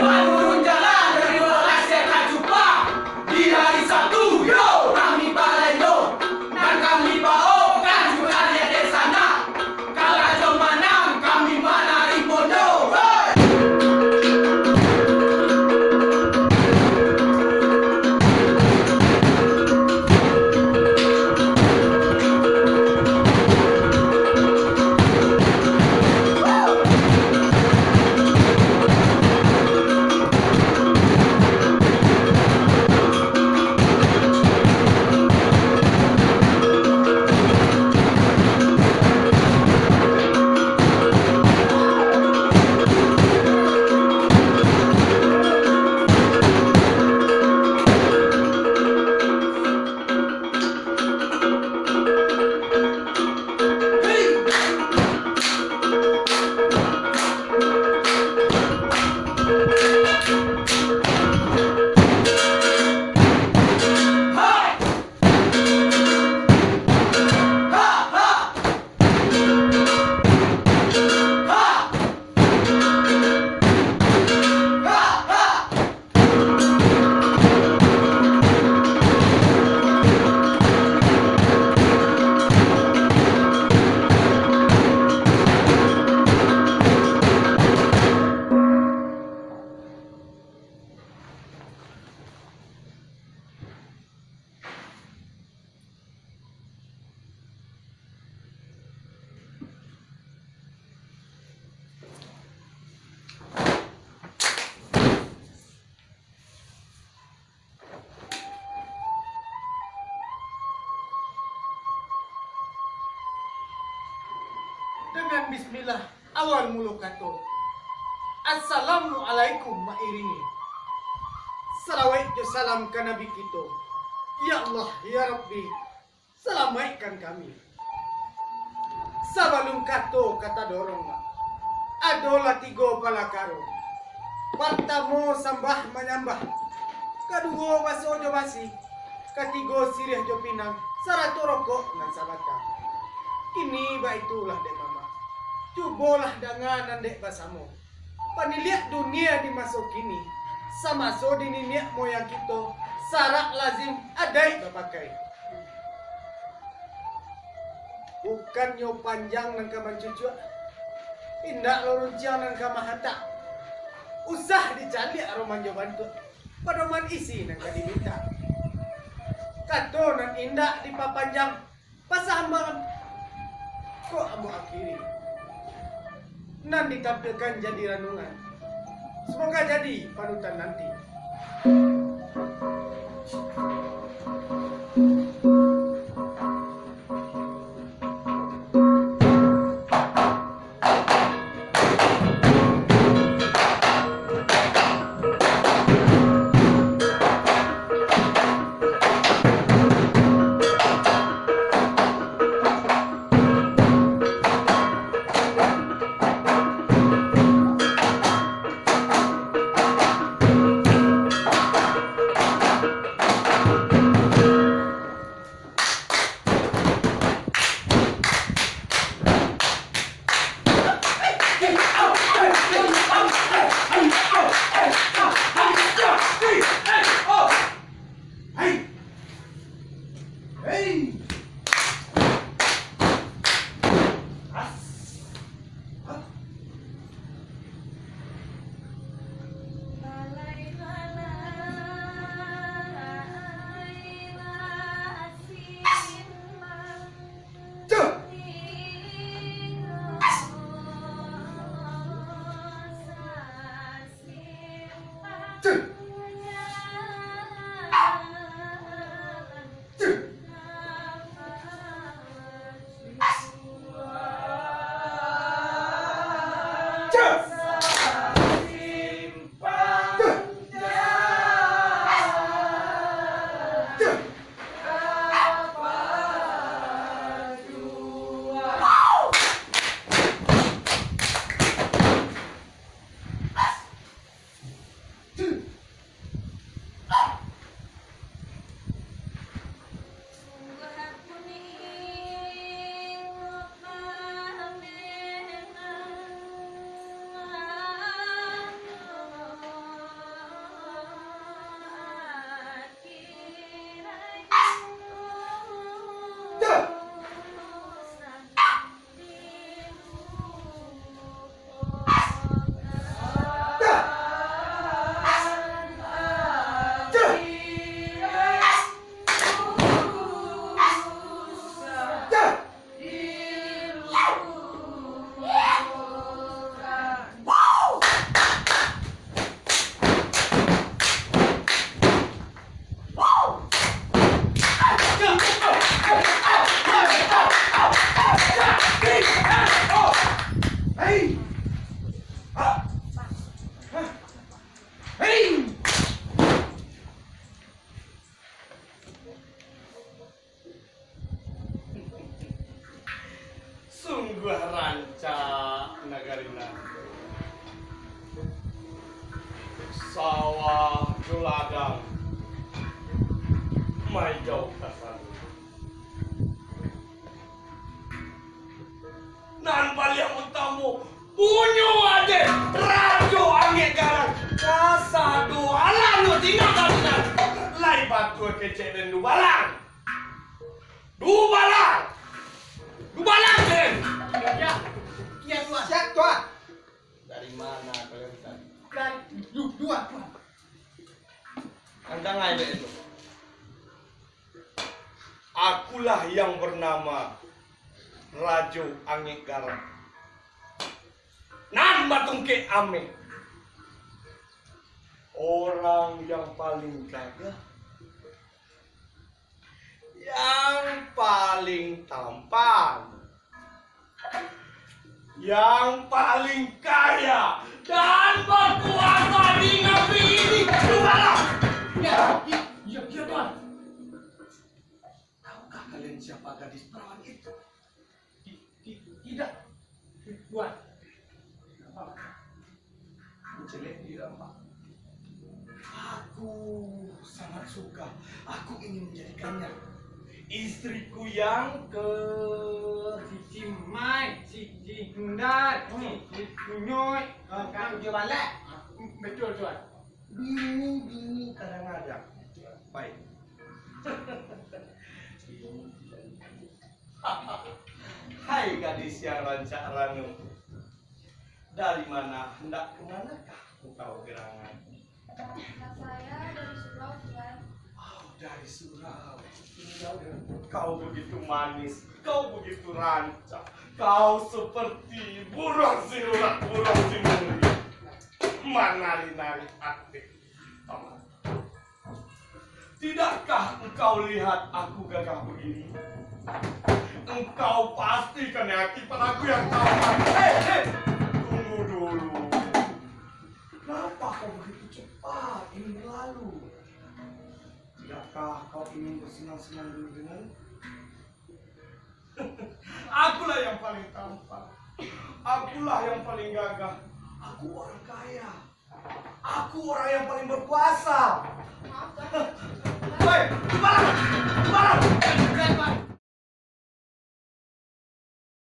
turun jalan dari Malaysia ke Jepang. Di hari Sabtu, yo, kami balendo. Dan kami bawakan juga lihat di sana. Kalau jom menang, kami menari bondo. Dengan bismillah awal mulu kato. Assalamualaikum mairingi. Salawat jo salam ke Nabi kita. Ya Allah ya Rabbi, selamatkan kami. Sabalum kato kata dorong mak. Adola tigo palakaro. Pertamo sambah menyambah. Kedua baso jo basi. Ketigo sirih jo pinang. Sarato rokok nan sabata. Kini baitulah dek mama. Cubolah dengan dek basamu. Paniliak dunia di masa kini. Sama so dininiak moyang kita. Sarak lazim adai bapakai. Bukan nyo panjang nang kaman cucu. Indak lorunciang nang kamahata. Usah dicalik aroman jo bantu. Padoman isi nang kadiminta. Kato nan indak dipapanjang. Pasambangan. Kok ambo akhiri nan ditampilkan jadi renungan. Semoga jadi panutan nanti. Sawah geladang mai jauh kasan nan baliang utamu punyo ade rajo angge garang kasado alang no tinggal kalian lai batu kecek dan du balang den Ya, iya tuan. Siap tuan. dari mana kalian tadi Dari dua tuan. Anda ngajak itu. Akulah yang bernama Rajo Angin Garang. Nan batungke ame. Orang yang paling gagah. Yang paling tampan. Yang paling kaya dan berkuasa di negeri ini. Cobalah. Iya tuan. Tahukah kalian siapa gadis perawan itu? Tidak. Tuan. Jelek tidak, Pak. Aku sangat suka. Aku ingin menjadikannya istriku yang ke Si Mai, si Hundan, si Kunyoy, Kang Jawala. Betul tuan. bini kadang-kadang. Baik. Hai gadis yang rancak ranum. Dari mana hendak kemanakah engkau gerangan? Saya dari Surau, Tuan. Oh, dari surau. Kau begitu manis, kau begitu rancak, kau seperti burung sinuri, menari-nari hati. Tidakkah engkau lihat aku gagah begini? Engkau pasti kan yakin aku yang tampan. Hei, tunggu dulu. Kenapa kau begitu cepat ingin berlalu? Tidakkah kau ingin bersenang-senang dulu dengan? Akulah yang paling tampan. Akulah yang paling gagah. Aku orang kaya. Aku orang yang paling berkuasa. Maaf, Tuan. Hei, kemana? Tuan.